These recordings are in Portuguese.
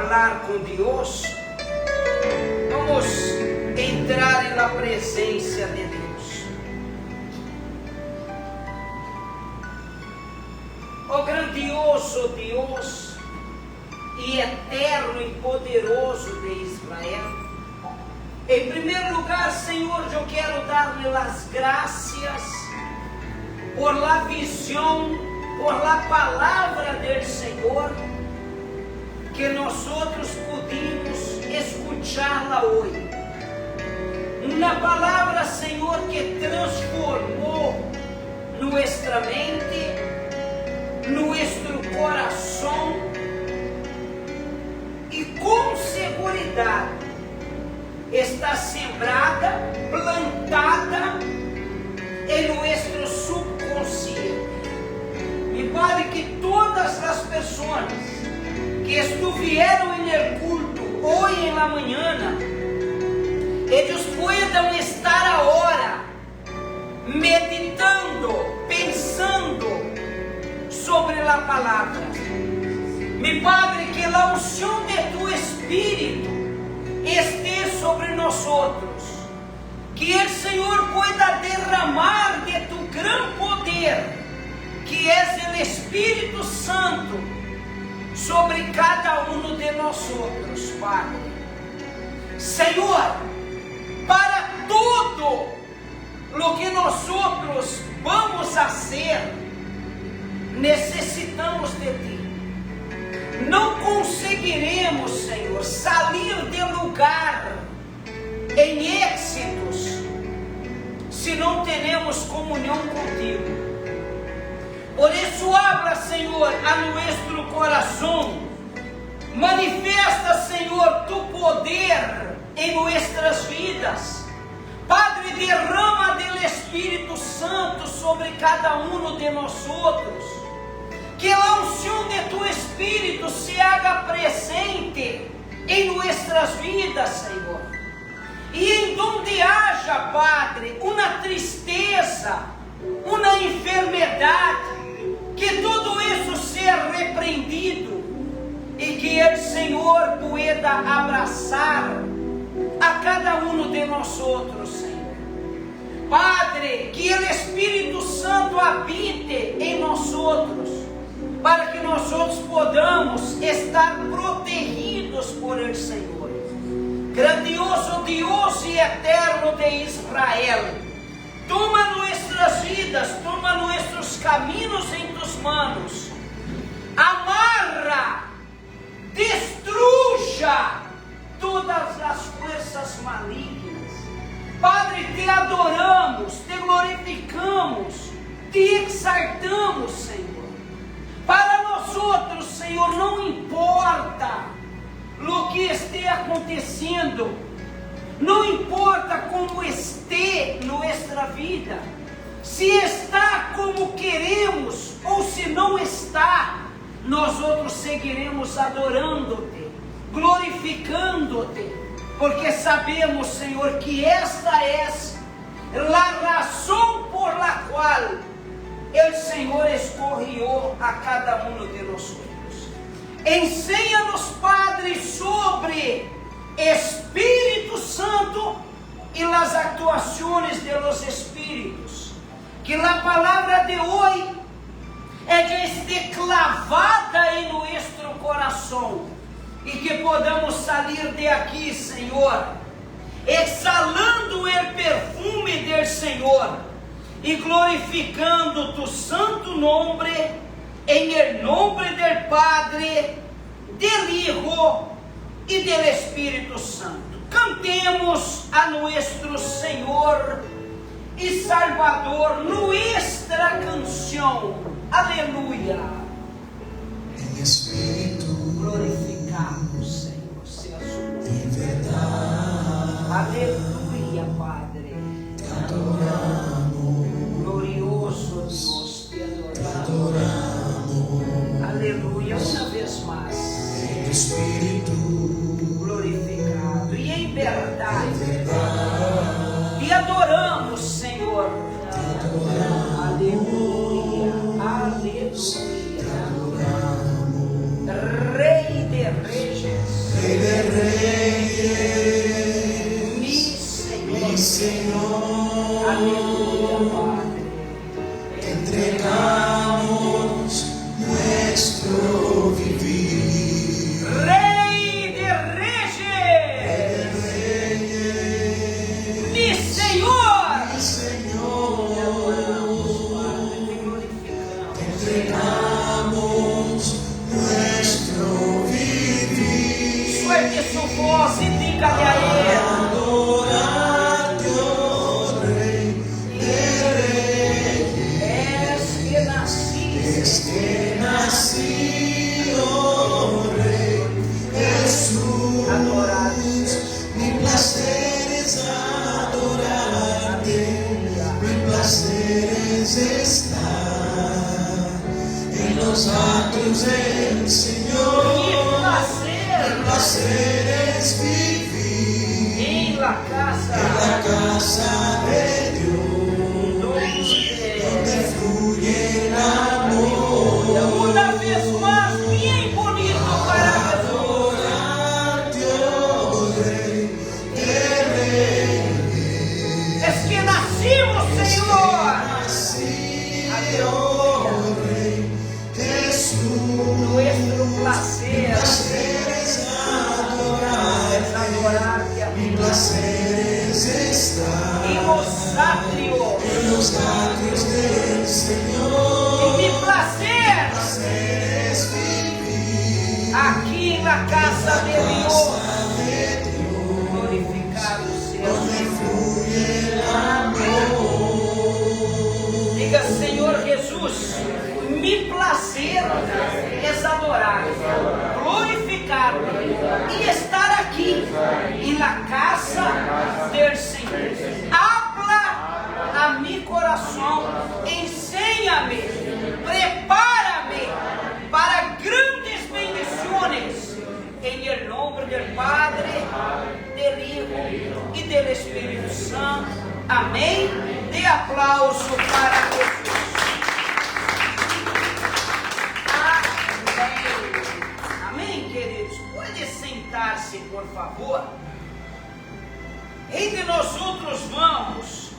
falar com Deus, vamos entrar na presença de Deus. O grandioso Deus e eterno e poderoso de Israel, em primeiro lugar, Senhor, eu quero dar-lhe as graças por la visão, por la palavra do Senhor, que nós outros pudimos escuchá-la hoje. Uma palavra, Senhor, que transformou nossa mente, nosso coração, e com segurança está sembrada, plantada em nosso subconsciente. Me Padre, que todas as pessoas que estiveram no culto hoje na manhã, eles puedan estar agora meditando, pensando sobre a palavra. Mi Padre, que a unção de tu Espírito esteja sobre nós outros, que o Senhor pueda derramar de tu gran poder, que é o Espírito Santo, sobre cada um de nós outros, Padre. Senhor, para tudo o que nós outros vamos fazer, necessitamos de Ti. Não conseguiremos, Senhor, sair do lugar em êxitos se não temos comunhão contigo. Por isso, abra, Senhor, a nosso coração, manifesta, Senhor, tu poder em nossas vidas. Padre, derrama do Espírito Santo sobre cada um de nós outros, que a unção de tu Espírito se haga presente em nossas vidas, Senhor, e em donde haja, Padre, uma tristeza, uma enfermidade, que tudo isso seja repreendido e que o Senhor pueda abraçar a cada um de nós outros, Senhor. Padre, que o Espírito Santo habite em nós outros, para que nós outros podamos estar protegidos por el Senhor. Grandioso Deus e eterno de Israel, toma nossas vidas, toma nossos caminhos em tus manos, amarra, destruja todas as forças malignas. Padre, te adoramos, te glorificamos, te exaltamos, Senhor. Para nós outros, Senhor, não importa o que esteja acontecendo, não importa como esteja nossa vida, se está como queremos ou se não está, nós outros seguiremos adorando-te, glorificando-te, porque sabemos, Senhor, que esta é a razão por la qual o Senhor escolheu a cada um de nós. Ensina-nos, Padre, sobre Espírito Santo e as atuações de los Espíritos, que a palavra de hoje esteja clavada em nosso coração e que podamos sair de aqui, Senhor, exalando o perfume do Senhor e glorificando tu santo nome, em el nome do Padre, do Hijo e do Espírito Santo. Cantemos a nosso Senhor e Salvador nuestra canção. Aleluia. Em espírito glorificamos, Senhor, seja su nome. em verdade. Aleluia, Padre. Te adoramos. Glorioso Deus, te Te adoramos. adoramos. Aleluia, uma vez mais. Em espírito Glorificado e em verdade. em verdade. Te adoramos, Senhor. Te adoramos. Aleluia, aleluia. Te adoramos. Rei de reis, voz e diga-lhe a Ele: Adorarte, oh Rei de és que nasci, oh Rei Jesus, adorar-te. mi placeres adorarte, mi placeres estar en los atrios del Que Señor, prazer placeres vivir em la casa la casa de Dios, donde fluye el amor. uma vez mais, bem bonito para Jesus. Adorarte, oh Rey de Reyes, Es que nascimos, Senhor. así, Aleluya. oh Rey Jesús, Nuestro placer placeres adorar, es adorarte a mi ti. placeres estar Y los atrios, en los atrios del y Señor, mi placer placeres vivir aquí en la casa de Dios. casa de Dios, Glorificar o donde Senhor. fluye el amor. Diga, Senhor Jesus, mi placer es adorar, glorificar y estar aquí en la casa del Señor. Habla a mi corazón, enséñame, prepárame para grandes bendiciones. En el nombre del Padre, del Hijo y del Espíritu Santo. Amém? Dê aplauso para Jesus. Amém. Amém, queridos? Pode sentar-se, por favor. Entre nós outros vamos.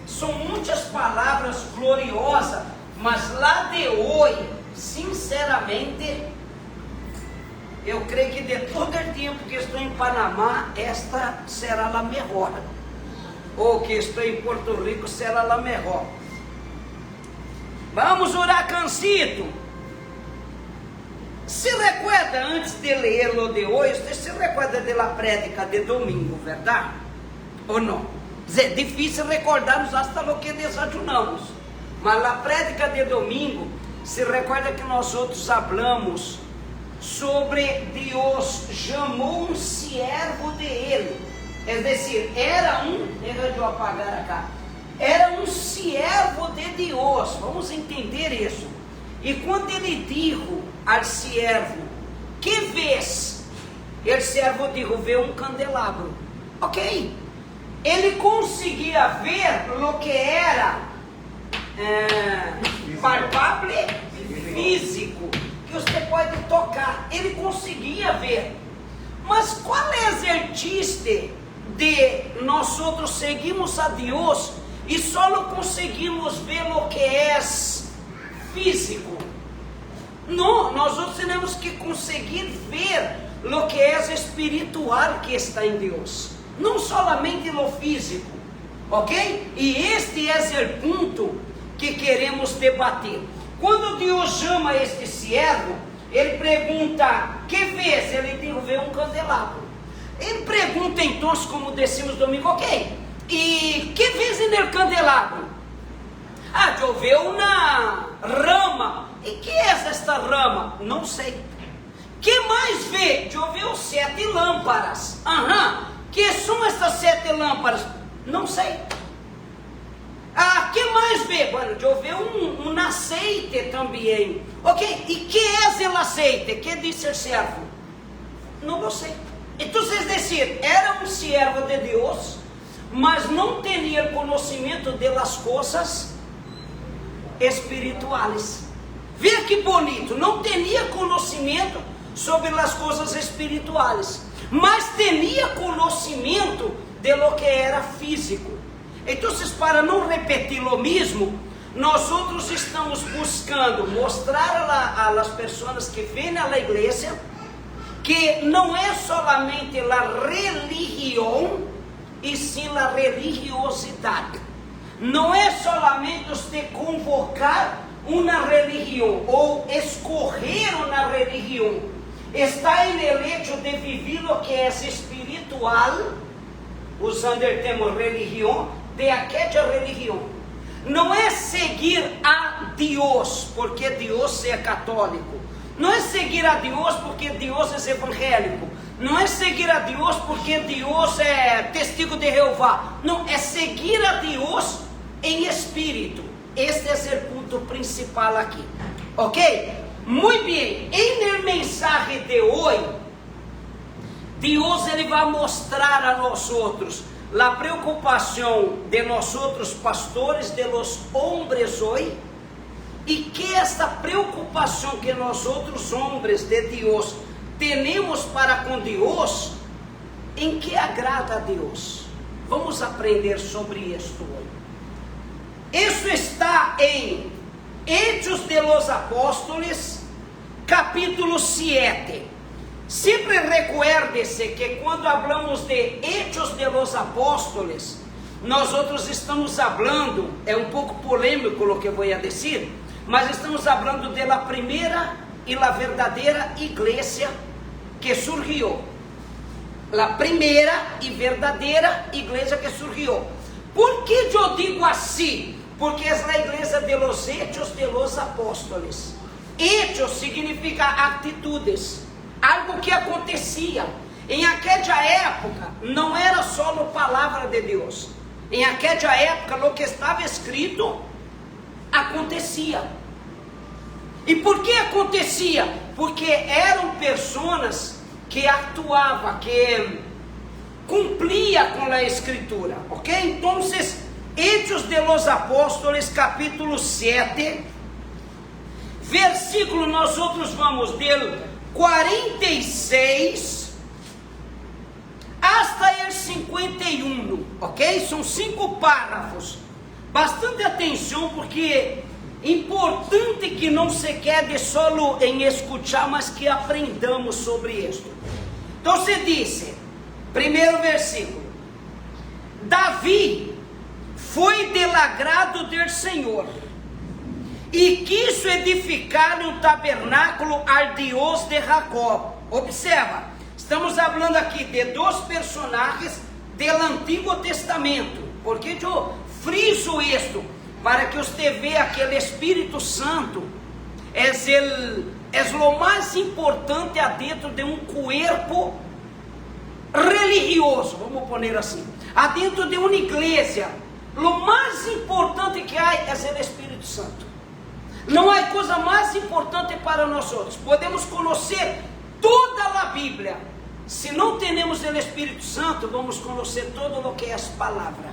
São muitas palavras gloriosas, mas lá de hoje, sinceramente, eu creio que de todo o tempo que estou em Panamá, esta será a melhor. Ou que estou em Porto Rico, será a melhor. Vamos orar, Cancito. Se recuerda, antes de ler lo de hoje, você se recuerda da prédica de domingo, verdade? Ou não? É difícil recordarmos hasta lo que desayunamos. Mas a prédica de domingo, se recuerda que nós outros hablamos sobre Deus chamou um siervo de Ele. É decir, era deixa eu apagar acá, era um siervo de Deus. Vamos entender isso. E quando ele disse ao siervo, que vês? O servo disse, vê um candelabro. Ok? Ele conseguia ver o que era palpável, físico, que você pode tocar. Ele conseguia ver. Mas qual é o chiste de nós outros seguimos a Deus e só conseguimos ver o que é físico? Não, nós outros temos que conseguir ver o que é espiritual que está em Deus, não somente o físico, ok? E este é o ponto que queremos debater. Quando Deus chama este servo, ele pergunta, que vês? Ele diz, vê um candelabro. Ele pergunta então, como decimos domingo, ok, e que vês no candelabro? Ah, eu vi uma rama. E que é esta rama? Não sei. Que mais vê? Eu vi 7 lâmpadas. Que são estas 7 lâmpadas? Não sei. Ah, que mais vê? Bueno, eu vi um aceite também. Ok, e que é o aceite? Que disse o servo? Não lo sei. Então, é decir, era um servo de Deus, mas não tinha conhecimento das coisas espirituais. Veja que bonito, não tinha conhecimento sobre as coisas espirituais, mas tinha conhecimento de lo que era físico. Então, para não repetir o mesmo, nós outros estamos buscando mostrar às pessoas que vêm à igreja que não é solamente a religião, e sim a religiosidade. Não é solamente você convocar uma religião ou escorrer uma religião, está en el hecho de vivir lo que es espiritual, usando el termo religião, de aquella religião. Não é seguir a Deus porque Deus é católico. Não é seguir a Deus porque Deus é evangélico. Não é seguir a Deus porque Deus é testigo de Jeová. Não, é seguir a Deus em espírito. Este é o ponto principal aqui. Ok? Muito bem. Em mensagem de hoje, Deus ele vai mostrar a nós outros a preocupação de nós outros pastores, de los hombres hoje, e que esta preocupação que nós outros homens de Deus temos para com Deus, em que agrada a Deus. Vamos aprender sobre isto hoje. Isso está em Hechos de los Apóstoles, capítulo 7. Sempre recuerde-se que quando falamos de Hechos de los Apóstoles, nós outros estamos falando, é um pouco polêmico o que vou dizer, mas estamos falando da primeira e a verdadeira igreja que surgiu. A primeira e verdadeira igreja que surgiu. Por que eu digo assim? Porque é a igreja de los Hechos de los Apóstoles. Hechos significa atitudes. Algo que acontecia. Em aquela época, não era só a palavra de Deus. Em aquela época, o que estava escrito, acontecia. E por que acontecia? Porque eram pessoas que atuavam, que cumpriam com a escritura. Ok? Então, Hechos de los Apóstoles, capítulo 7, versículo, nós outros vamos dele 46 hasta el 51, ok? São 5 parágrafos. Bastante atenção, porque é importante que não se quede só em escutar, mas que aprendamos sobre isto. Então se diz, primeiro versículo: Davi foi del agrado del Senhor e quis edificar um tabernáculo ao Deus de Jacó. Observa, estamos falando aqui de 2 personagens do Antigo Testamento. Porque eu friso isto para que você veja que o Espírito Santo é o mais importante adentro de um corpo religioso, vamos pôr assim, adentro de uma igreja. O mais importante que há é o Espírito Santo. Não há coisa mais importante para nós outros. Podemos conhecer toda a Bíblia. Se não temos o Espírito Santo, vamos conhecer todo o que é a palavra.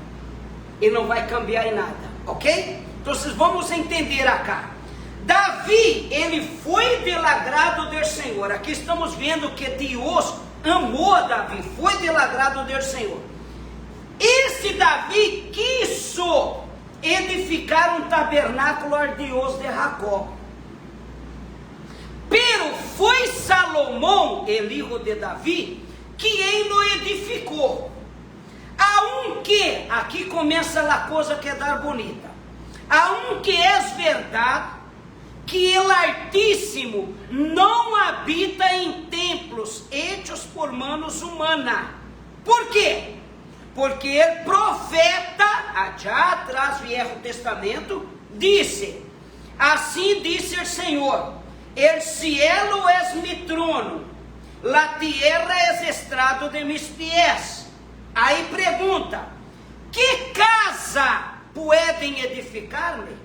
E não vai cambiar em nada. Ok? Então vamos entender acá. Davi, ele foi del agrado do Senhor. Aqui estamos vendo que Deus amou Davi. Foi del agrado do Senhor. Esse Davi quis edificar um tabernáculo ao Deus de Jacó. Pero foi Salomão, el hijo de Davi, que ele o edificou. Aunque, aqui começa a coisa que é dar bonita. Aunque é verdade que o Altíssimo não habita em templos hechos por manos humanas. Por quê? Porque o profeta, já atrás do Velho Testamento, disse: assim disse o Senhor, el cielo es mi trono, la tierra es estrado de mis pies. Aí pergunta: que casa podem edificar-me?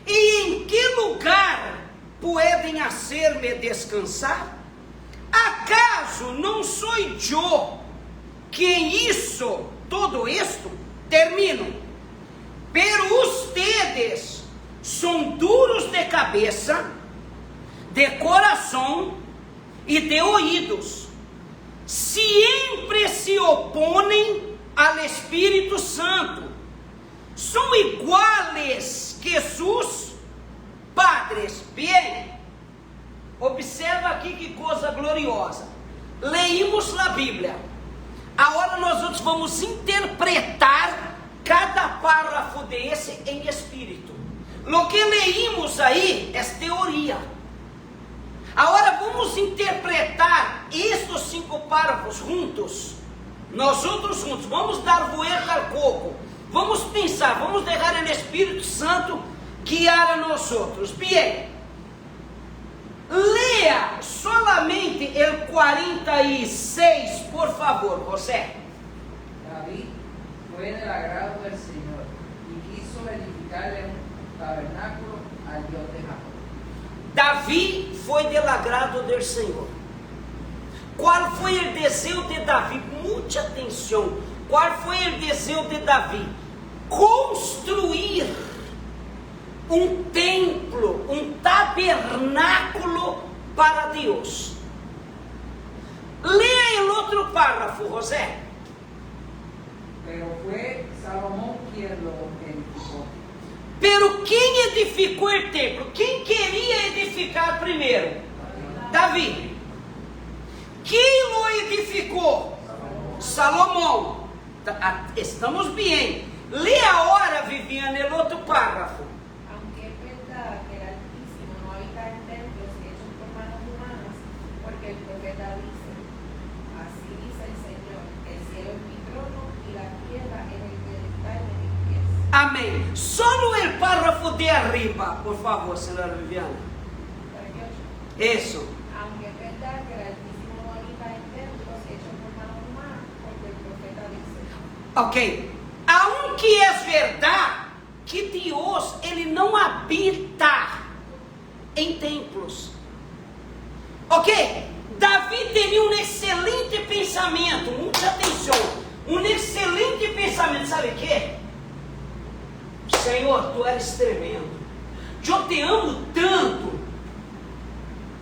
E em que lugar podem hacer-me descansar? Acaso não sou eu que isso, todo isto, termino? Pero ustedes são duros de cabeça, de coração e de ouídos, sempre se opõem ao Espírito Santo, são iguales que sus padres. Bem, observa aqui que coisa gloriosa. Leímos a Bíblia. Agora nós vamos interpretar cada parágrafo desse em espírito. O que leímos aí é teoria. Agora vamos interpretar estes 5 párrafos juntos. Nós outros juntos, vamos dar vuelta ao coco. Vamos pensar, vamos deixar o Espírito Santo guiar a nós outros. Bem, leia solamente o 46, por favor, José. David fue del agrado del Señor y quiso edificarle un tabernáculo al Dios de Jacob. Davi foi del agrado do Senhor. Qual foi o desejo de Davi? Muita atenção. Qual foi o desejo de Davi? Construir um templo, um tabernáculo para Deus. Leia o outro parágrafo, José. Pero fue Salomón quien lo edificó. Pero quem edificou o templo? Quem queria edificar primeiro? Davi. Quem o edificou? Salomão. Estamos bem. Lê agora, Viviane, o outro parágrafo. Aunque es verdad que el Altísimo no habita en templos hechos por manos humanas, porque el profeta dice, así dice el Señor, el cielo es mi trono y la tierra es el pedestal de mis pies. Amém. Solo o parágrafo de arriba, por favor, senhora Viviane. 48. Isso. Aunque es verdad que el Altísimo no habita en templos hechos por manos humanas, porque el profeta dice, Ok. Aunque é verdade que Deus, Ele não habita em templos. Ok? Davi tinha um excelente pensamento, muita atenção, um excelente pensamento, sabe o que? Senhor, Tu eres tremendo, eu te amo tanto,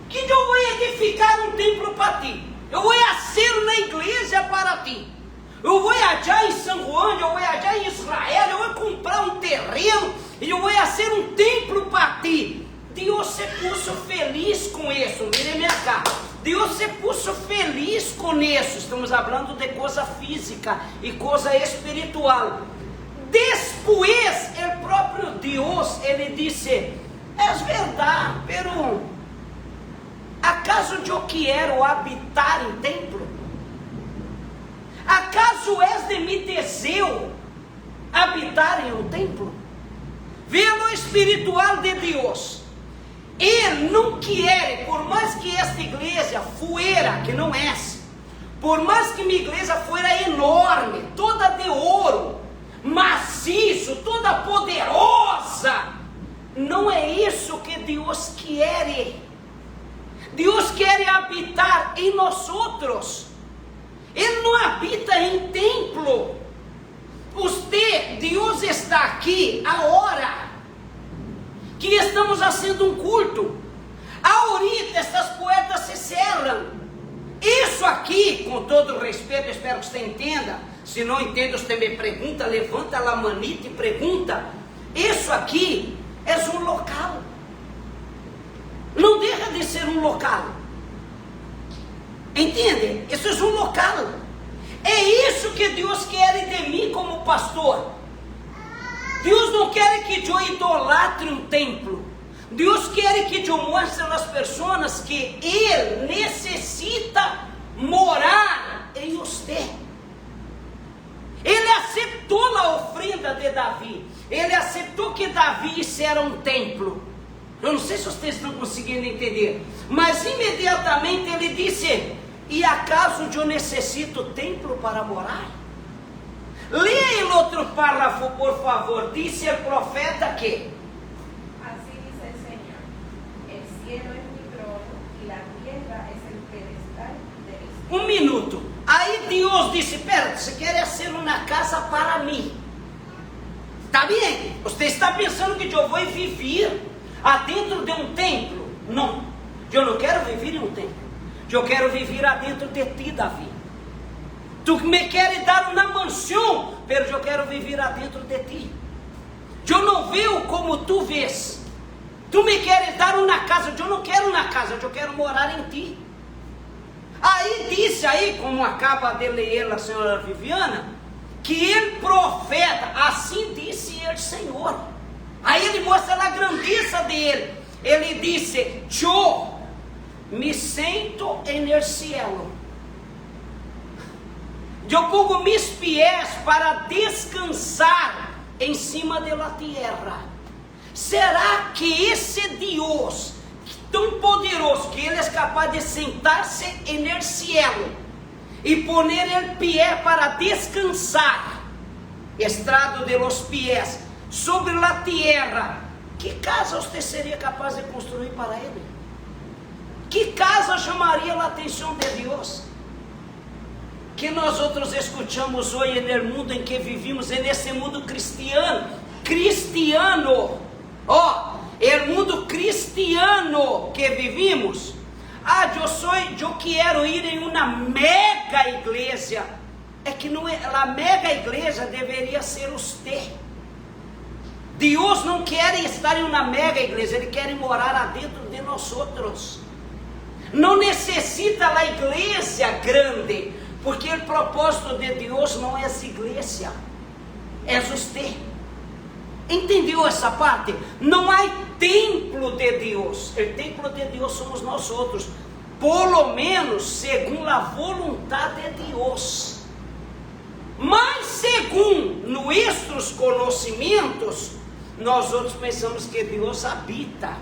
que eu vou edificar um templo para Ti, eu vou fazer uma igreja para Ti. Eu vou allá em San Juan, eu vou allá em Israel, eu vou comprar um terreno e eu vou fazer um templo para Ti. Deus se puso feliz com isso, mire minha cara. Deus se puso feliz com isso. Estamos falando de coisa física e coisa espiritual. Depois, o próprio Deus, Ele disse, é verdade, pero acaso eu quero habitar em templo? Acaso és de mi desejo habitar em um templo? Velo espiritual de Deus. Ele não quer, por mais que esta igreja fuera, que não é, por mais que minha igreja fuera enorme, toda de ouro, maciço, toda poderosa, não é isso que Deus quer. Deus quer habitar em nós outros. Ele não habita em templo. Deus está aqui agora que estamos fazendo um culto. Ahorita estas portas se cerram. Isso aqui, com todo respeito, espero que você entenda. Se não entende, você me pergunta, levanta a manita e pergunta. Isso aqui é um local. Não deixa de ser um local. Entende? Isso é um local. É isso que Deus quer de mim como pastor. Deus não quer que eu idolatre um templo. Deus quer que eu mostre às pessoas que Ele necessita morar em você. Ele aceitou a oferenda de Davi. Ele aceitou que Davi era um templo. Eu não sei se vocês estão conseguindo entender. Mas imediatamente ele disse, e acaso eu necessito templo para morar? Leia o outro parágrafo, por favor. Disse o profeta que así dice el Señor, el cielo es mi trono y la tierra es el pedestal de mis pies. um minuto. Aí Deus disse, pera, você quer ser uma casa para mim? Está bem, você está pensando que eu vou viver adentro de um templo? Não, eu não quero viver em um templo. Eu quero viver adentro de ti, Davi. Tu me queres dar uma mansão, mas eu quero viver adentro de ti. Eu não vejo como tu vês. Tu me queres dar uma casa, eu não quero uma casa, eu quero morar em ti. Aí disse aí, como acaba de ler a senhora Viviana, que ele profeta, assim disse o Senhor. Aí ele mostra a grandeza dele. Ele disse, eu me sento en el cielo. Eu pongo mis pés para descansar em cima da terra. Será que esse Deus tão poderoso que Ele é capaz de sentar-se en el cielo e poner el pé para descansar, estrado de los pies sobre a terra, que casa você seria capaz de construir para Ele? Que casa chamaria a atenção de Deus? Que nós outros escutamos hoje no mundo em que vivimos, nesse mundo cristiano, o mundo cristiano que vivimos. Eu quero ir em uma mega igreja. É que não é, a mega igreja deveria ser você. Deus não quer estar em uma mega igreja, Ele quer morar dentro de nós outros. Não necessita a igreja grande, porque o propósito de Deus não é essa igreja, é você. Entendeu essa parte? Não há templo de Deus. O templo de Deus somos nós outros, pelo menos segundo a vontade de Deus. Mas segundo nossos conhecimentos, nós outros pensamos que Deus habita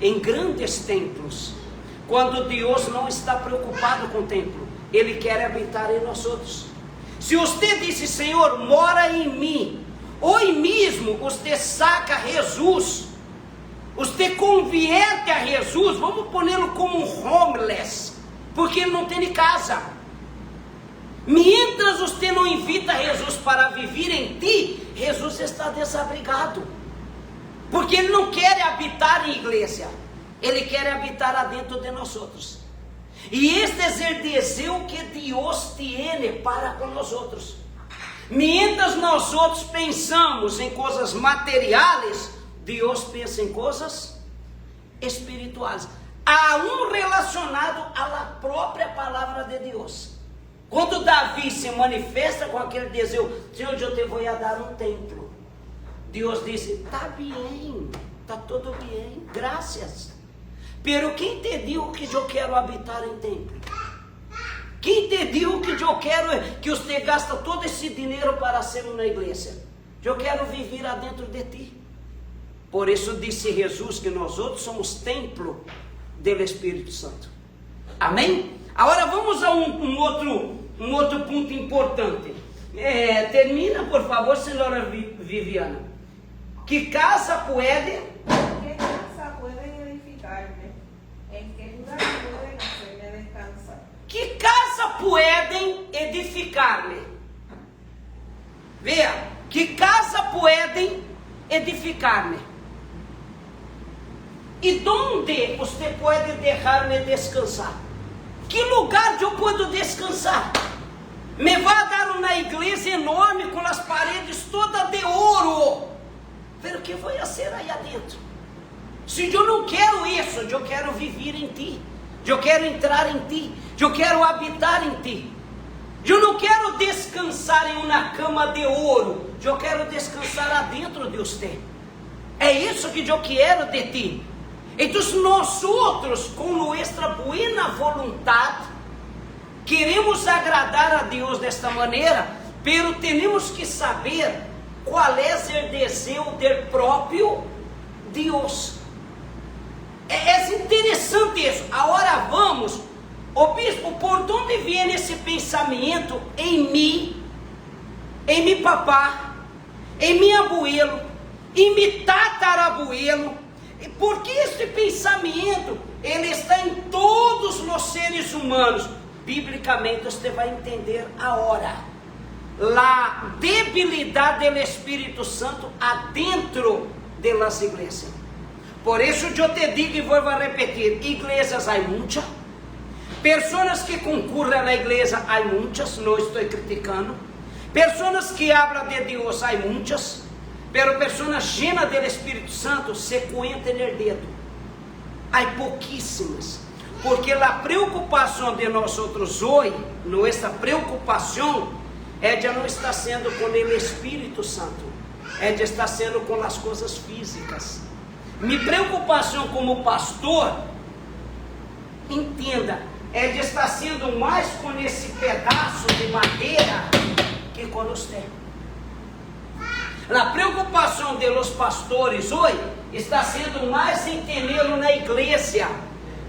em grandes templos, quando Deus não está preocupado com o templo. Ele quer habitar em nós outros. Se você disse, Senhor, mora em mim, hoje mesmo você saca Jesus, você convierte a Jesus, vamos pô-lo como um homeless, porque ele não tem casa. Mientras você não invita Jesus para viver em ti, Jesus está desabrigado, porque ele não quer habitar em igreja, ele quer habitar dentro de nós outros. E este é o desejo que Deus tem para com nós outros. Mientras nós outros pensamos em coisas materiais, Deus pensa em coisas espirituais. Há relacionado à própria palavra de Deus. Quando Davi se manifesta com aquele desejo, Senhor, eu te vou dar um templo. Deus disse, está bem, está tudo bem, graças. Pero quem te dijo que eu quero habitar em templo? Quem te dijo que eu quero que você gasta todo esse dinheiro para ser uma igreja? Eu quero viver dentro de ti. Por isso disse Jesus que nós outros somos templo do Espírito Santo. Amém? Agora vamos a um outro ponto importante. Termina, por favor, senhora Viviana. Que casa pode? ¿Qué casa pueden edificarme? ¿En qué lugar pueden hacerme descansar? Que casa podem edificar-me? Veja, que casa podem edificar-me? E onde você pode deixar-me descansar? Que lugar eu posso descansar? Me vai dar uma igreja enorme com as paredes todas de ouro. Pero o que vou fazer aí adentro? Se eu não quero isso, eu quero viver em ti. Eu quero entrar em ti. Eu quero habitar em ti. Eu não quero descansar em uma cama de ouro. Eu quero descansar dentro de você. É isso que eu quero de ti. Então nós outros, com nossa boa vontade, queremos agradar a Deus desta maneira, pero temos que saber qual é o desejo do próprio Deus. É interessante isso. Agora vamos, bispo, por onde vem esse pensamento em mim, em meu papá, em meu abuelo, em meu tatarabuelo? Porque esse pensamento, ele está em todos os seres humanos. Biblicamente você vai entender agora a debilidade do Espírito Santo adentro das igrejas. Por isso eu te digo e vou repetir: igrejas há muitas, pessoas que concorrem à igreja há muitas, não estou criticando, pessoas que hablam de Deus há muitas, pero pessoas cheias do Espírito Santo se cuentam no dedo. Há pouquíssimas, porque a preocupação de nós outros hoje, nossa preocupação é de não estar sendo com o Espírito Santo, é de estar sendo com as coisas físicas. Minha preocupação como pastor entenda, ele está sendo mais com esse pedaço de madeira que com você. A preocupação dos pastores hoje está sendo mais em tê-lo na igreja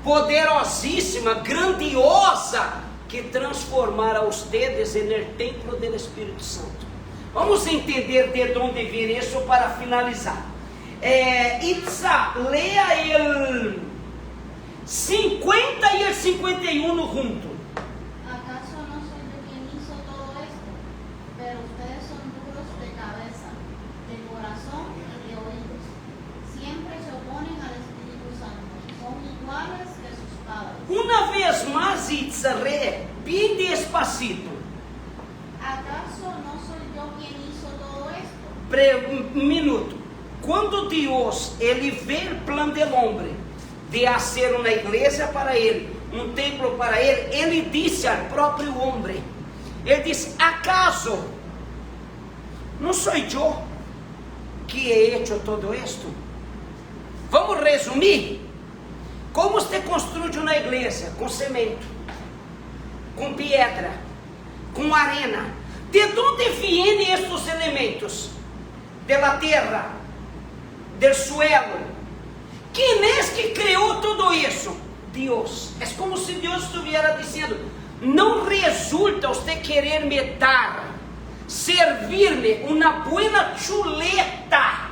poderosíssima, grandiosa, que transformar a ustedes no templo do Espírito Santo. Vamos entender de onde vem isso para finalizar. Itza, leia el 50 e el 51 junto. ¿Acaso no soy yo quien hizo todo esto? Pero ustedes son duros de cabeza, de corazón y de oídos. Siempre se oponen al Espíritu Santo. Son iguales que sus padres. Uma vez mais, Itza, bem despacito. ¿Acaso no soy yo quien hizo todo esto? Um minuto. Quando Deus, ele vê o plano do homem de fazer uma igreja para ele, um templo para ele, ele disse ao próprio homem, ele disse, acaso não sou eu que he hecho todo isto? Vamos resumir? Como você construi uma igreja? Com cimento, com pedra, com arena. De onde vêm estes elementos? Da terra, do suelo. Quem é que criou tudo isso? Deus. É como se Deus estivesse dizendo, não resulta você querer me dar, servir-me uma boa chuleta,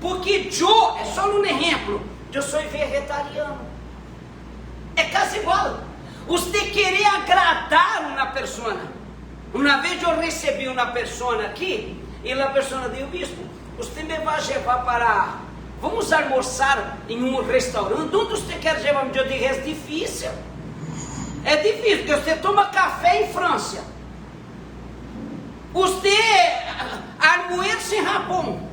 porque eu, é só um exemplo, eu sou vegetariano. É quase igual. Você querer agradar uma pessoa. Uma vez eu recebi uma pessoa aqui, e a pessoa disse, bispo, você me vai levar para... Vamos almoçar em um restaurante? Onde você quer levar-me? Eu disse, é difícil. É difícil, porque você toma café em França. Você almoça em Japão.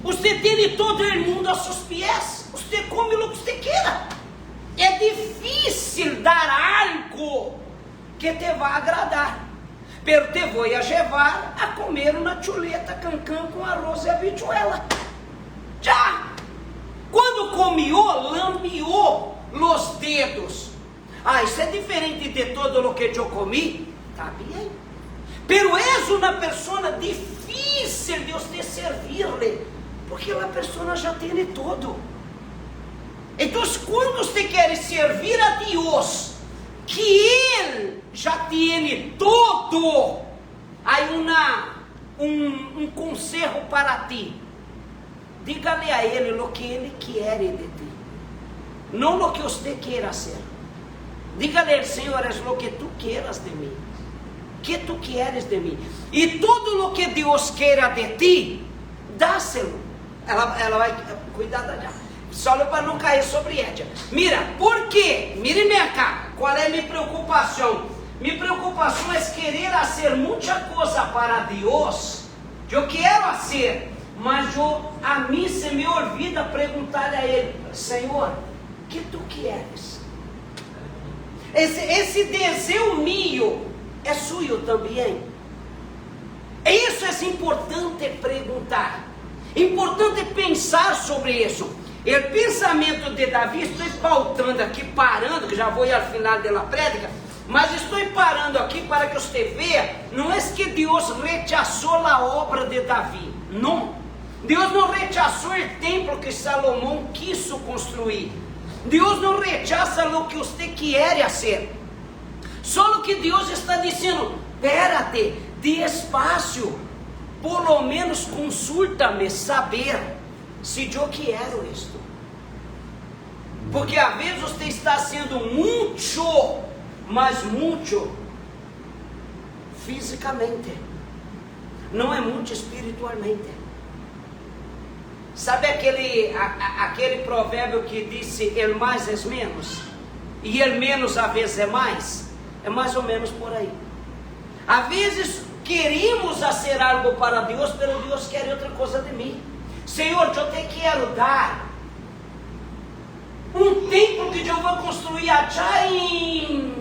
Você tem todo o mundo aos seus pés. Você come o que você queira. É difícil dar algo que te vai agradar. Pero te vou a levar a comer uma chuleta cancã com arroz e habichuela. Já! Quando comiou, lambiou os dedos. Ah, isso é diferente de todo o que eu comi? Está bem. Pero és uma pessoa difícil de você servir-lhe, porque a pessoa já tem tudo. Então, quando você quer servir a Deus, que Ele já tem tudo, há um conselho para ti. Diga-lhe a Ele o que Ele quer de ti, não o que você queira ser. Diga-lhe, Senhor, é o que tu queras de mim. Que tu queres de mim? E tudo o que Deus queira de ti, dá-se-lo. Ela vai cuidar da só para não cair sobre ela. Mira, por quê? Mire minha cara. Qual é minha preocupação? Minha preocupação é querer fazer muita coisa para Deus. Eu quero fazer, mas a mim se me olvida perguntar a Ele, Senhor, que tu queres? Esse desejo meu é suyo também. Isso é importante perguntar. Importante pensar sobre isso. O pensamento de Davi, estou pautando aqui, parando, que já vou ir ao final da prédica, mas estou parando aqui para que você veja, não é que Deus rechaçou a obra de Davi, não. Deus não rechaçou o templo que Salomão quis construir. Deus não rechaça o que você quer fazer. Só que Deus está dizendo, espérate, despacio, por lo menos consulta-me, saber se eu quero isto. Porque às vezes você está sendo muito, mas muito fisicamente, não é muito espiritualmente. Sabe aquele provérbio que disse, el mais é menos, e el menos às vezes é mais? É mais ou menos por aí. Às vezes queremos fazer algo para Deus, mas Deus quer outra coisa de mim. Senhor, eu te quero dar um templo que eu vou construir já em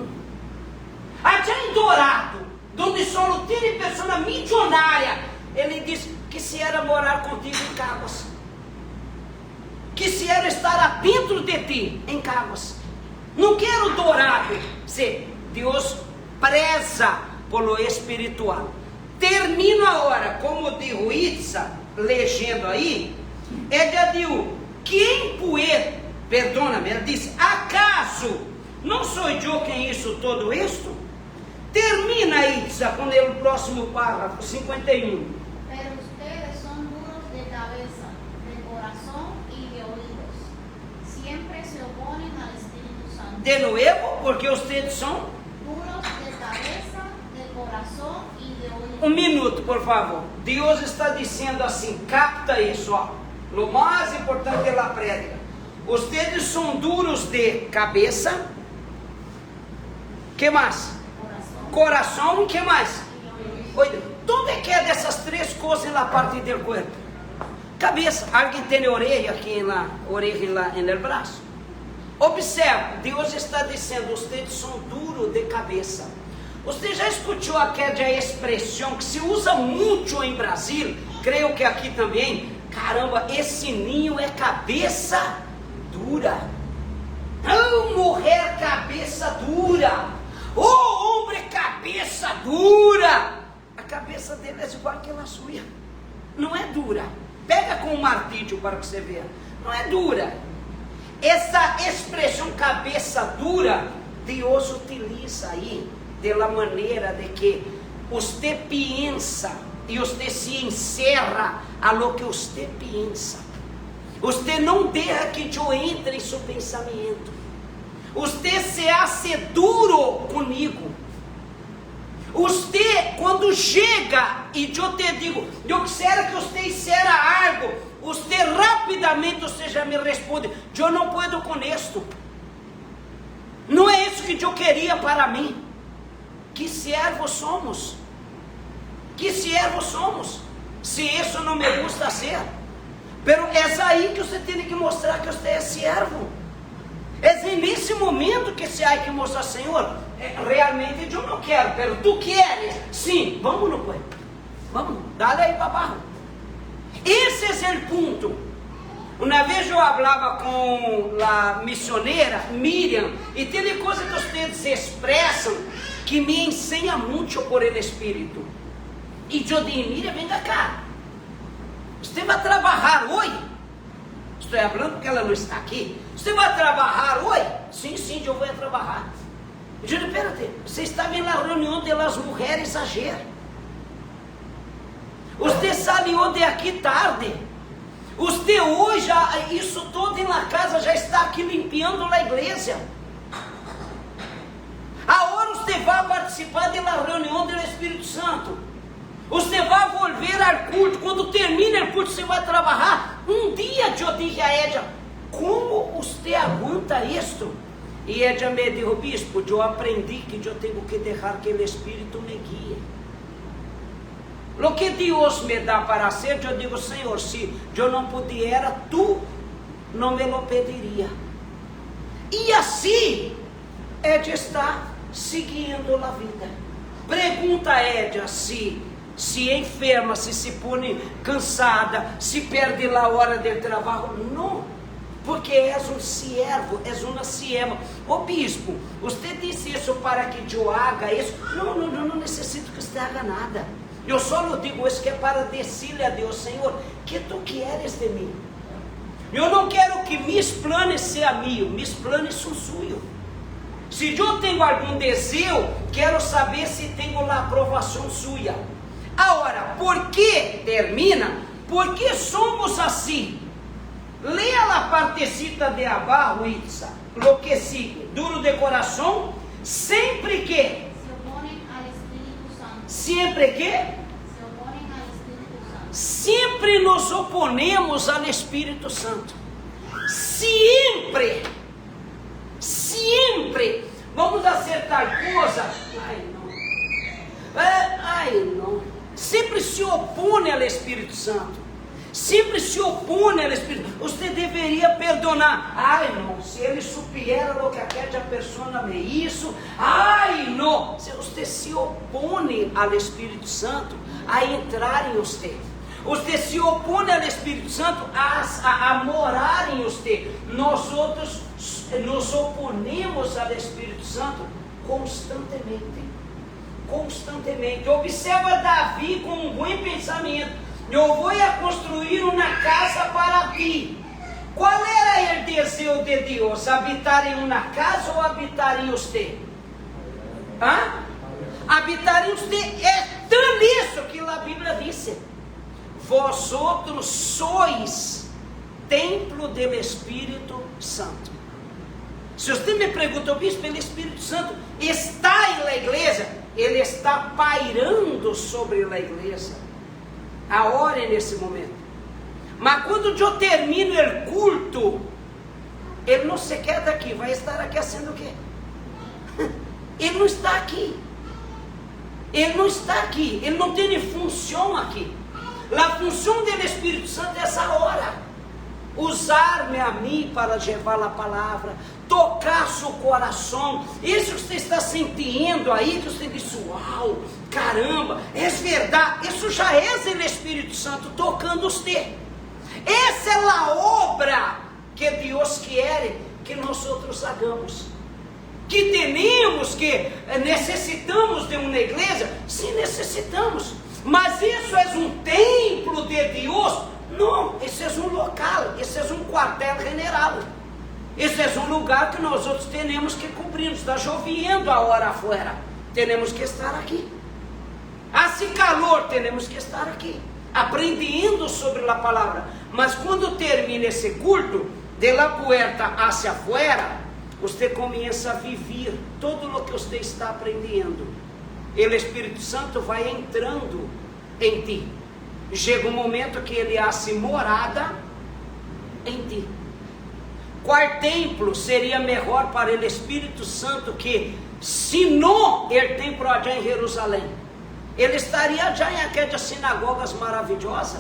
Dourado, onde só tem pessoa milionária. Ele disse que se era morar contigo em Caguas, que se era estar dentro de ti em Caguas. Não quero dourado. Deus preza pelo espiritual. Termino agora, como dijo Itza, legendo aí, ela diz, quem puder, perdona-me, ela disse, acaso não sou eu quem hizo todo isto? Termina Itza com o próximo parágrafo, 51. Pero ustedes son duros de cabeza, de corazón y de oídos. Siempre se oponen al Espíritu Santo. De novo, porque vocês são Duros de cabeza, de corazón y de oídos. um minuto, por favor. Deus está dizendo assim, capta isso, ó. O mais importante é a prédica. Vocês são duros de cabeça. Que mais? Coração e que mais? Onde é que é dessas três coisas na parte do corpo? Cabeça. Alguém tem orelha aqui na orelha lá no braço? Observe, Deus está dizendo, vocês são duros de cabeça. Você já escutou aquela expressão que se usa muito em Brasil? Creio que aqui também. Caramba, esse ninho é cabeça dura. Oh, mulher cabeça dura. Oh, homem cabeça dura. A cabeça dele é igual que a sua. Não é dura. Pega com um martírio para que você veja. Não é dura. Essa expressão cabeça dura, Deus utiliza aí de la maneira de que você pensa e você se encerra a lo que você pensa. Você não deixa que eu entre em seu pensamento. Você se hace duro comigo. Você, quando chega e eu te digo, eu quero que você hiciera algo, você rapidamente você já me responde, eu não posso com isto. Não é isso que eu queria para mim. Que servos somos? Que servos somos? Se isso não me gusta ser. Pero é aí que você tem que mostrar que você é servo. É nesse momento que você tem que mostrar, Senhor, realmente eu não quero, pero tu queres. Sim, vamos no coelho. Vamos, dá-lhe aí para abaixo. Esse é o ponto. Uma vez eu falava com a missioneira Miriam, e tem coisas que vocês expressam que me ensina muito por el Espírito. E eu disse, Miriam, venga cá. Você vai trabalhar hoje? Estou falando porque ela não está aqui. Você vai trabalhar hoje? Sim, eu vou trabalhar. Eu disse, espérate, você estava na reunião das mulheres ayer. Você saiu de aqui tarde. Você hoje, isso todo na casa já está aqui limpando a igreja. Agora você vai participar da reunião do Espírito Santo. Você vai volver ao culto. Quando termina o culto, você vai trabalhar. Um dia eu disse a ela, como você aguenta isto? E ela me disse, bispo, eu aprendi que eu tenho que deixar que o Espírito me guie. O que Deus me dá para ser, eu digo, Senhor, se eu não pudiera, tu não me lo pediria. E assim, ela está seguindo a vida. Pergunta a ela se enferma, se põe cansada, se perde a hora do trabalho. Não, porque és um servo, és uma serva. Ô bispo, você disse isso para que eu haga isso? Não necessito que você haga nada. Eu só lhe digo isso que é para dizer a Deus, Senhor, que tu queres de mim? Eu não quero que meus planos sejam meus, meus planos são seus. Se eu tenho algum desejo, quero saber se tenho a aprovação sua. Agora, por que termina? Porque somos assim. Leia a partecita de abaixo, Itza. Lo que sigue, duro de coração, sempre que. Se oponen al Espíritu Santo. Sempre que. Se oponen al Espíritu Santo. Sempre nos oponemos ao Espírito Santo. Sempre. Vamos acertar coisa. Sempre se opõe ao Espírito Santo. Sempre se opõe ao Espírito. Você deveria perdonar. Se ele supiera o que aquela pessoa me hizo. Você se opõe ao Espírito Santo a entrar em você. Você se opõe ao Espírito Santo a morar em você. Nós outros nos oponemos ao Espírito Santo constantemente. Constantemente. Observa Davi com um bom pensamento. Eu vou construir uma casa para ti. Qual era o desejo de Deus? Habitar em uma casa ou habitar em você? Habitar em você. É tão isso que a Bíblia diz. Vós outros sois templo do Espírito Santo. Se você me pergunta, bispo, o Espírito Santo está em la igreja? Ele está pairando sobre a igreja. Agora é nesse momento. Mas quando eu termino o culto, ele não se queda aqui, vai estar aqui fazendo o quê? Ele não está aqui. Ele não está aqui. Ele não tem função aqui. A função do Espírito Santo é essa hora. Usar-me a mim para levar a palavra, tocar seu coração. Isso que você está sentindo aí, que você diz, uau, caramba, é verdade. Isso já é o Espírito Santo tocando você. Essa é a obra que Deus quer que nós outros hagamos. Que temos que necessitamos de uma igreja? Sim, necessitamos. Mas isso é um templo de Deus? Não, esse é um local, esse é um quartel-general. Esse é um lugar que nós outros temos que cobrir. Está chovendo a hora afuera, temos que estar aqui. Hace calor, temos que estar aqui, aprendendo sobre a palavra. Mas quando termina esse culto, de la puerta hacia afuera, você começa a viver tudo o que você está aprendendo. O Espírito Santo vai entrando em ti. Chega um momento que ele hace morada em ti. Qual templo seria melhor para o Espírito Santo que, se não o templo já em Jerusalém? Ele estaria já em aquelas sinagogas maravilhosas?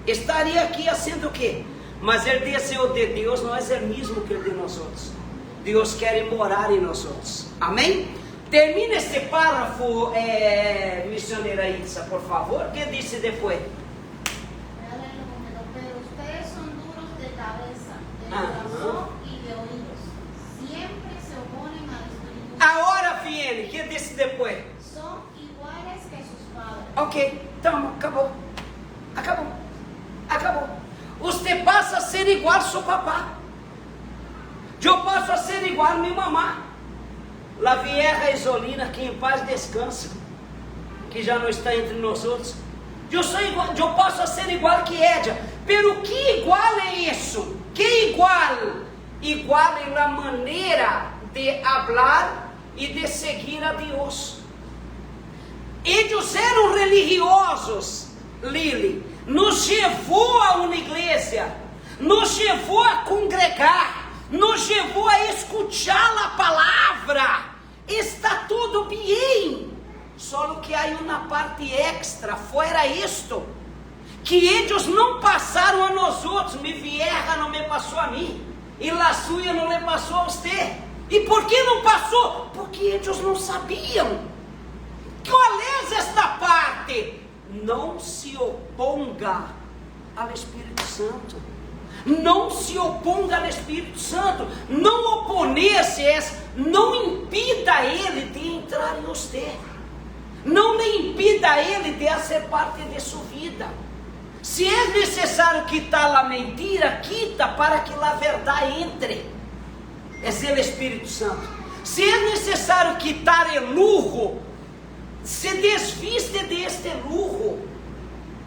Estaria aqui fazendo o quê? Mas o desejo de Deus não é o mesmo que o de nós outros. Deus quer morar em nós outros. Amém? Termina este parágrafo, missioneira Itza, por favor. O que disse depois? Pero ustedes son duros de cabeza, de corazón y de oídos. Siempre se oponen al Espíritu Santo. Agora viene, o que disse depois? Son iguales que sus padres. Ok, então, acabou. Você passa a ser igual ao seu papá. Eu posso a ser igual a minha mamá. La vieja Isolina, que em paz descansa, que já não está entre nós outros. Eu sou igual, eu posso a ser igual que Édia. Pero que igual é isso? Que igual? Igual é a maneira de falar e de seguir a Deus. Eles eram religiosos, Lili. Nos levou a uma igreja, nos levou a congregar, nos levou a escutar a palavra. Está tudo bem. Só que há uma parte extra, fora isto, que eles não passaram a nós outros. Mi vieja não me passou a mim, e la suya não le passou a você. E por que não passou? Porque eles não sabiam. Qual é esta parte? Não se oponga ao Espírito Santo. Não se oponga ao Espírito Santo. Não oponer-se, não impida ele de entrar em você. Não lhe impida ele de fazer parte de sua vida. Se é necessário quitar a mentira, quita para que a verdade entre. É o Espírito Santo. Se é necessário quitar o lujo, se desviste deste lujo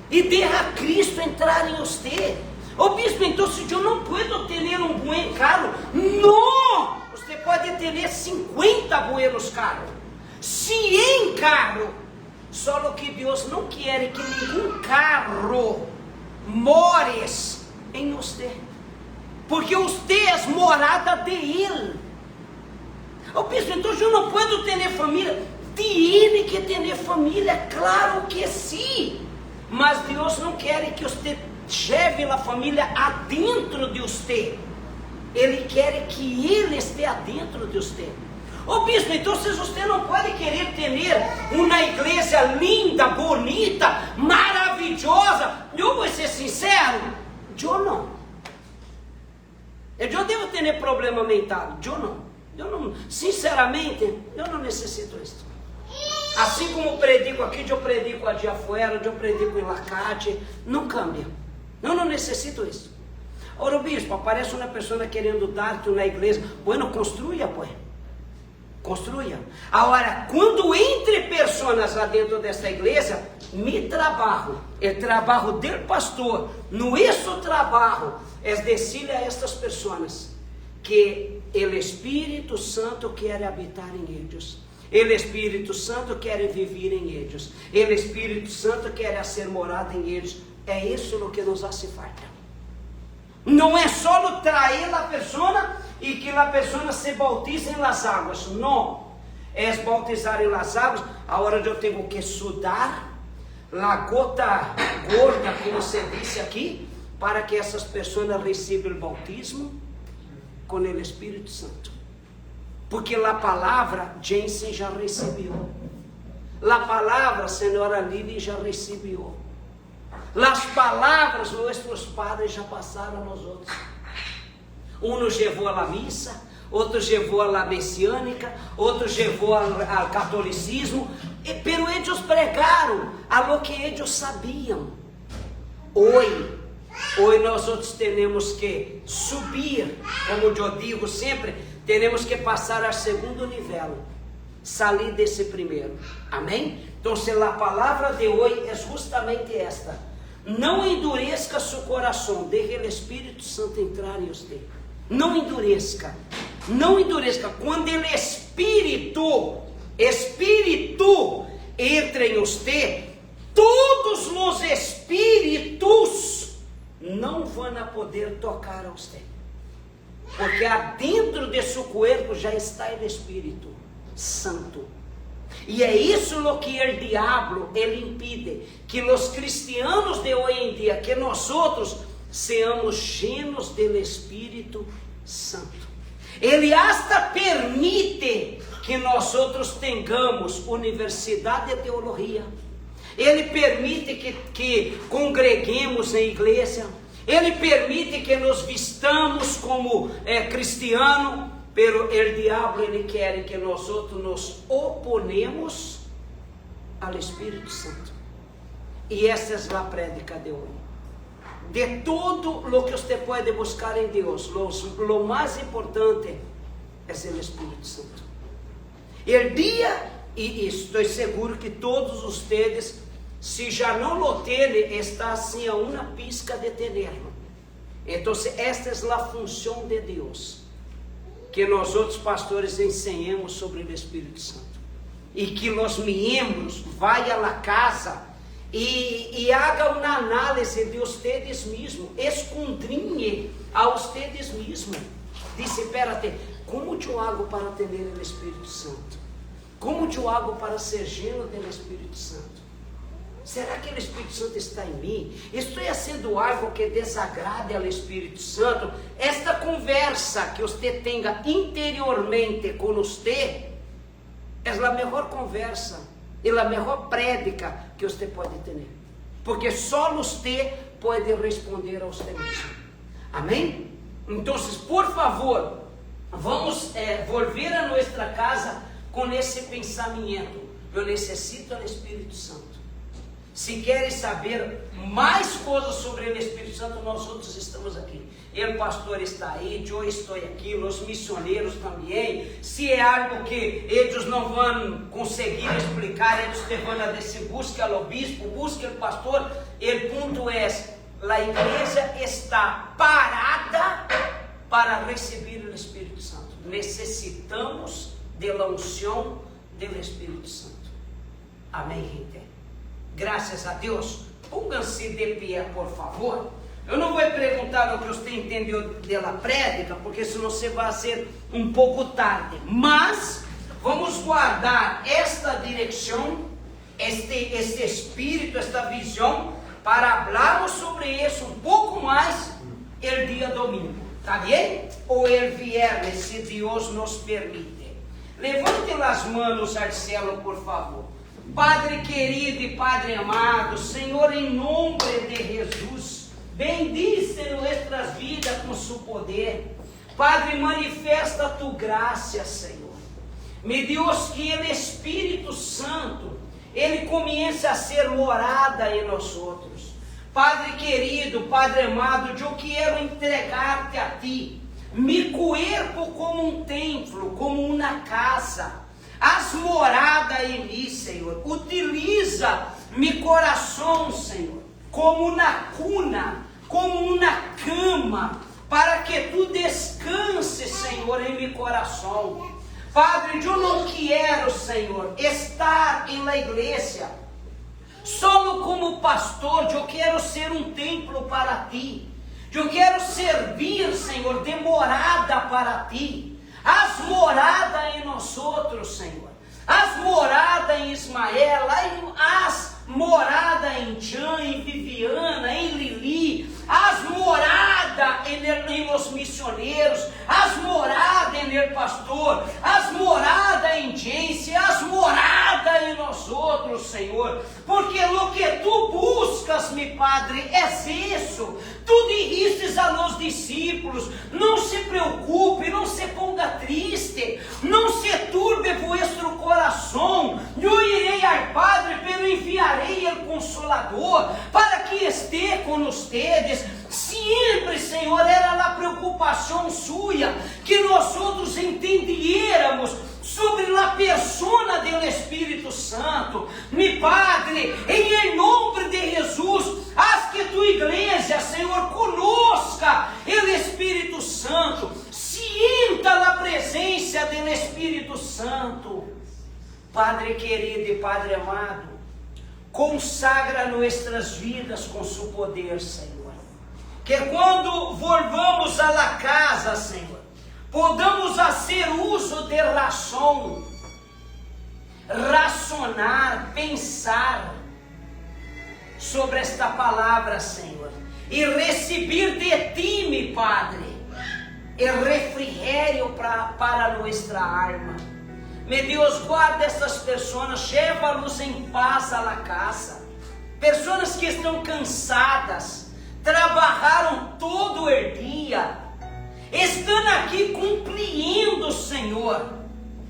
e deixa Cristo entrar em você. Oh bispo, então se eu não posso ter um bom carro, não! Você pode ter 50 buenos carros, 100 carros. Só que Deus não quer que nenhum carro mores em você, porque você é morada de Ele. Oh bispo, então eu não posso ter família. Tem que ter família, claro que sim. Mas Deus não quer que você leve a família adentro de você. Ele quer que Ele esteja dentro de você. Ô bispo, então você não pode querer ter uma igreja linda, bonita, maravilhosa. Eu vou ser sincero, eu não. Eu devo ter problema mental. Eu não, sinceramente, eu não necessito isso. Assim como predico aqui, eu predico ali afuera, eu predico em Lacate, não cambia. Eu não necessito isso. Ora, bispo, aparece uma pessoa querendo dar-te na igreja. Bueno, construya, pues. Construya. Agora, quando entre pessoas lá dentro dessa igreja, mi trabalho, o trabalho do pastor, nosso trabalho, é decirle a estas pessoas que o Espírito Santo quer habitar em eles. O Espírito Santo quer viver em eles. O Espírito Santo quer ser morada em eles. É isso o que nos hace falta. Não é só trazer a pessoa e que a pessoa se bautize em las águas. Não. É bautizar em las águas. Agora eu tenho que sudar a gota gorda, como se disse aqui, para que essas pessoas recebam o bautismo com o Espírito Santo. Porque a palavra Jensen já recebeu. A palavra senhora Lili já recebeu. As palavras nossos padres já passaram a nós outros. Um nos levou à missa, outro levou à messiânica, outro levou ao catolicismo, pero eles pregaram a lo que eles sabiam. Hoje nós outros temos que subir, como eu digo sempre, temos que passar ao segundo nível, sair desse primeiro. Amém? Então, se a palavra de hoje é justamente esta: não endureça seu coração, deixe o Espírito Santo entrar em você. Não endureça, não endureça. Quando o Espírito entra em você, todos os espíritos não vão poder tocar a você, porque adentro de seu corpo já está o Espírito Santo. E é isso o que o diabo ele impede, que os cristianos de hoje em dia, que nós outros seamos cheios do Espírito Santo. Ele hasta permite que nós outros tenhamos universidade de teologia. Ele permite que congreguemos em igreja. Ele permite que nos vistamos como cristianos. Pero o diabo ele quer que nós outros nos oponemos ao Espírito Santo. E essa é a prédica de hoje. De tudo o que você pode buscar em Deus, o mais importante é o Espírito Santo. El dia, e estou seguro que todos vocês, se já não lo têm, está assim a uma pizca de tenerlo. Então, esta é a função de Deus, que nós outros pastores ensinemos sobre o Espírito Santo, e que os membros vão à casa e haga uma análise de vocês mesmos, escondrinhe a vocês mesmos. Dice, espérate, como eu hago para ter o Espírito Santo? Como eu hago para ser lleno do Espírito Santo? Será que o Espírito Santo está em mim? Estou fazendo algo que desagrade ao Espírito Santo? Esta conversa que você tenha interiormente com você é a melhor conversa e a melhor prédica que você pode ter, porque só você pode responder a você mesmo. Amém? Então, por favor, vamos volver a nossa casa com esse pensamento: eu necessito do Espírito Santo. Se querem saber mais coisas sobre o Espírito Santo, nós outros estamos aqui. O pastor está aí, eu estou aqui, os missioneiros também. Se é algo que eles não vão conseguir explicar, eles te vão a dizer: busque o bispo, busque o pastor. O ponto é: a igreja está parada para receber o Espírito Santo. Necessitamos da unção do Espírito Santo. Amém, gente? Graças a Deus. Pónganse de pé, por favor. Eu não vou perguntar o que você entendeu da prédica, porque senão você vai ser um pouco tarde. Mas vamos guardar esta direção, este espírito, esta visão, para falarmos sobre isso um pouco mais el dia domingo. Tá bem? Ou el viernes, se Deus nos permite. Levantem as mãos ao céu, por favor. Padre querido e Padre amado, Senhor, em nome de Jesus, bendice nossas vidas com seu poder. Padre, manifesta a tua graça, Senhor. Me Deus, que o Espírito Santo, ele comece a ser morada em nós outros. Padre querido, Padre amado, eu quero entregar-te a ti, mi corpo como um templo, como uma casa, as morada em mim, Senhor. Utiliza mi coração, Senhor, como uma cuna, como uma cama, para que tu descanses, Senhor, em meu coração. Padre, eu não quero, Senhor, estar em la igreja só como pastor. Eu quero ser um templo para ti. Eu quero servir, Senhor, de morada para ti. As moradas em nós outros, Senhor. As moradas em Ismael, as moradas em Jean, em Viviana, em Lili, as moradas em los missioneiros, as moradas em el pastor, as moradas em Jense, as moradas em nós outros, Senhor, porque o que tu buscas, meu Padre, é isso. Tu dijiste a los discípulos: não se preocupe, não se ponga triste, não se turbe vuestro coração, eu irei ao Padre, pero enviarei o Consolador, para que esteja com ustedes. Sempre, Senhor, era a preocupação sua, que nós outros entendiéramos sobre a persona do Espírito Santo. Mi Padre, em nome de Jesus, haz que tu igreja, Senhor, conozca o Espírito Santo, sienta a presença do Espírito Santo. Padre querido e Padre amado, consagra nossas vidas com seu poder, Senhor. Que quando volvamos à la casa, Senhor, podamos fazer uso de razão, racionar, pensar sobre esta palavra, Senhor, e receber de ti, meu Padre, o refrigério para nossa alma. Meu Deus, guarda estas pessoas, leva-los em paz à la casa. Pessoas que estão cansadas, trabalharam todo o dia, estão aqui cumprindo, Senhor,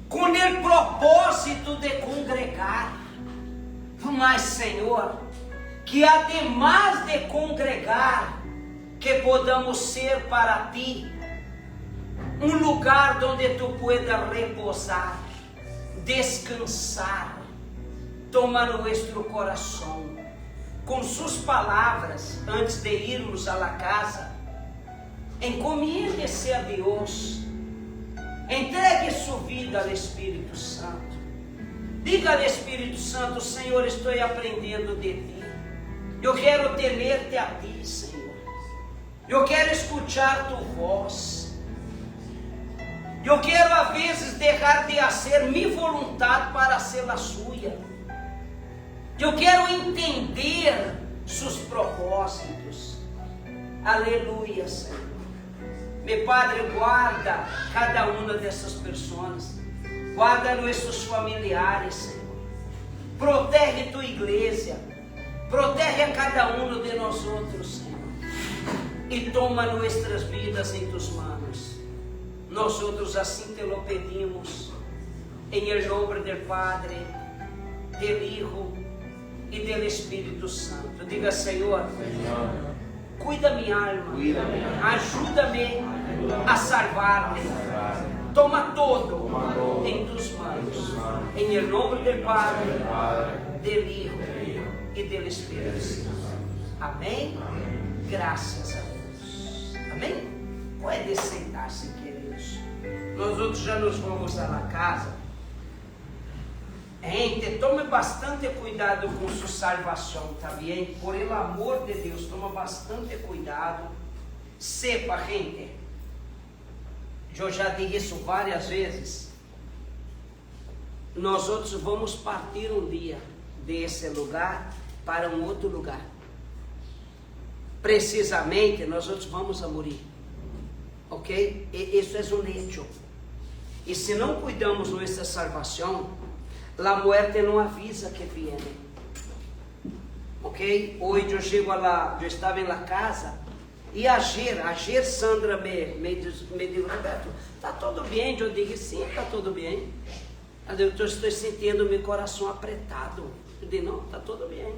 com o propósito de congregar. Mas, Senhor, que ademais de congregar, que podamos ser para ti um lugar onde tu puedas repousar, descansar. Toma nosso coração. Com suas palavras, antes de irmos à la casa, encomiende-se a Deus, entregue sua vida ao Espírito Santo. Diga ao Espírito Santo: Senhor, estou aprendendo de ti. Eu quero temer-te a ti, Senhor. Eu quero escutar tua voz. Eu quero, às vezes, deixar de fazer minha vontade para ser a sua. Eu quero entender seus propósitos. Aleluia, Senhor. Meu Padre, guarda cada uma dessas pessoas. Guarda nossos familiares, Senhor. Protege tua igreja. Protege a cada um de nós outros, Senhor. E toma nossas vidas em tuas mãos. Nós outros assim te lo pedimos. Em nome do Padre, do Hijo e do Espírito Santo. Diga: Senhor, cuida minha alma, ajuda-me a salvar-me. Toma todo em tuas mãos. Em nome do Padre, do Hijo e do Espírito Santo. Amém? Graças a Deus. Amém? Pode sentar-se, queridos. Nós outros já nos vamos à casa. Gente, tome bastante cuidado com sua salvação, tá bem? Por el amor de Deus, toma bastante cuidado. Sepa, gente, eu já disse isso várias vezes. Nós outros vamos partir um dia desse lugar para um outro lugar. Precisamente, nós outros vamos a morrer. Ok? Isso é um hecho. E se não cuidamos nossa salvação, a morte não avisa que viene. Ok? Hoje eu chego eu estava em la casa, E a Ger Sandra me diz, Roberto, está tudo bem? Eu digo, sim, está tudo bem. Eu estou sentindo meu coração apertado. Eu digo, não, está tudo bem.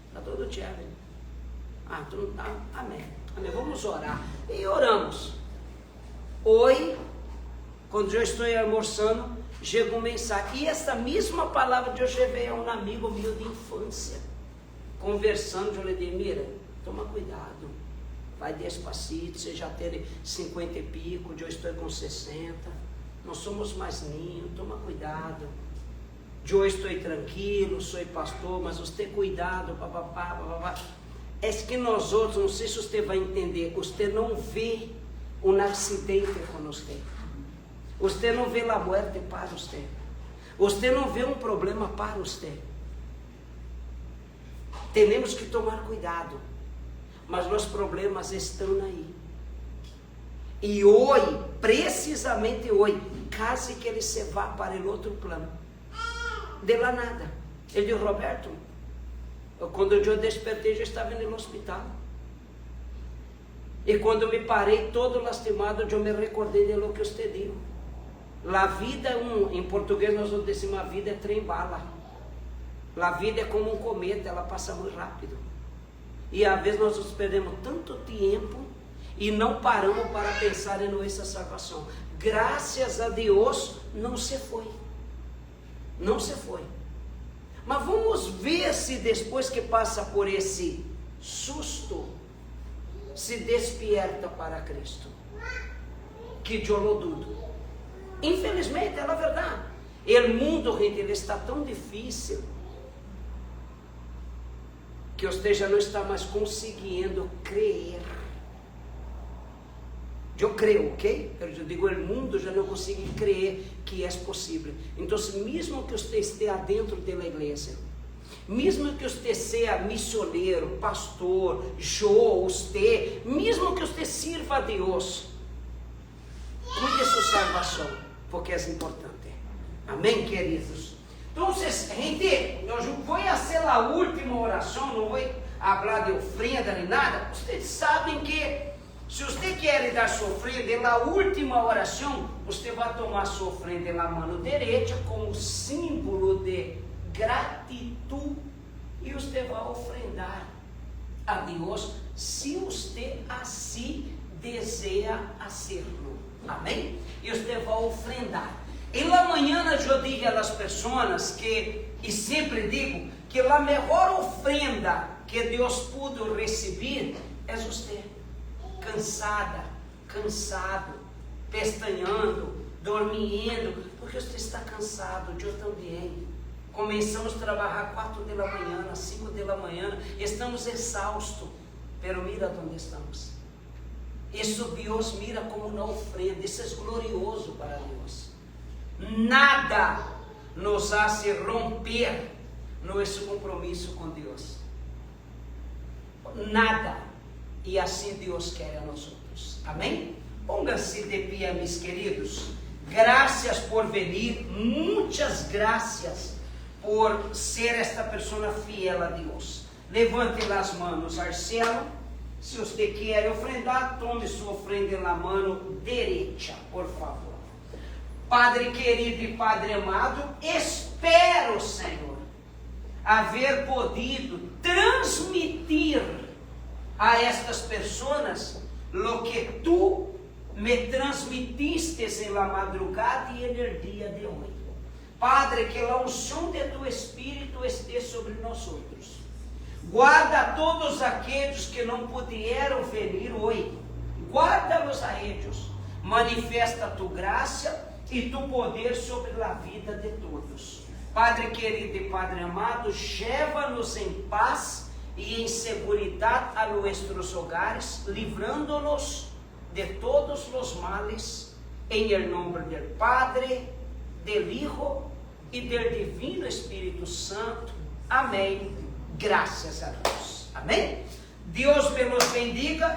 Está tudo chévere. Amém. Amém. Vamos orar. E oramos. Hoje, quando eu estou almoçando, chega uma mensagem. E essa mesma palavra de hoje veio a um amigo meu de infância. Conversando, eu lhe disse, mira, toma cuidado. Vai despacito, você já tem 50 e pico, eu estou com 60. Não somos mais ninhos, toma cuidado. Eu estou tranquilo, sou pastor, mas você cuidado, papapá. É que nós outros, não sei se você vai entender, você não vê um acidente com você. Você não vê a morte para você. Você não vê um problema para você. Temos que tomar cuidado. Mas os problemas estão aí. E hoje, precisamente hoje, quase que ele se vá para o outro plano. De lá nada. Ele disse, Roberto, quando eu despertei, já estava no hospital. E quando me parei todo lastimado, eu me recordei de lo que você disse. A vida em português nós decimos, a vida é trem-bala. A vida é como um cometa, ela passa muito rápido. E às vezes nós perdemos tanto tempo e não paramos para pensar em nossa salvação. Graças a Deus não se foi. Não se foi. Mas vamos ver se depois que passa por esse susto, se despierta para Cristo. Que eu não dudo. Infelizmente, é a verdade. O mundo, gente, ele está tão difícil que você já não está mais conseguindo crer. Eu creio, ok? Eu digo, o mundo já não consegue crer que é possível. Então, mesmo que você esteja dentro da igreja, mesmo que você seja missioneiro, pastor, você, mesmo que você sirva a Deus, cuide sua salvação, porque é importante. Amém, queridos? Então, gente, eu vou fazer a última oração, não vou falar de ofrenda nem nada. Vocês sabem que se você quer dar sua ofrenda, na última oração, você vai tomar sua ofrenda na mão direita como símbolo de gratidão e você vai ofrendar a Deus se você assim deseja fazê-lo. Amém? E você vai ofrendar. E la manhã eu digo às pessoas que, e sempre digo, que a melhor ofrenda que Deus pudo receber é você. Cansada, cansado, pestaneando, dormindo, porque você está cansado, eu também. Começamos a trabalhar 4 da manhã, 5 da manhã, estamos exaustos, pero mira onde estamos. Isso Deus mira como uma ofrenda, isso é glorioso para Deus. Nada nos hace romper nosso compromisso com Deus. Nada. E assim Deus quer a nós outros. Amém? Pónganse de pé, meus queridos. Graças por vir. Muitas graças por ser esta pessoa fiel a Deus. Levante as mãos ao céu. Se você quer ofrendar, tome sua ofrenda na mão direita, por favor. Padre querido e Padre amado, espero, Senhor, haver podido transmitir a estas pessoas lo que tu me transmitiste en la madrugada e en el dia de hoje. Padre, que a unção de tu Espírito esteja sobre nós outros. Guarda a todos aqueles que não puderam vir hoje. Guarda-los a eles. Manifesta a tu graça e tu poder sobre a vida de todos. Padre querido e Padre amado, leva-nos em paz e em seguridade a nossos hogares, livrando-nos de todos os males, em el nome do Padre, do Hijo e do Divino Espírito Santo. Amém. Graças a Deus. Amém. Deus me los bendiga.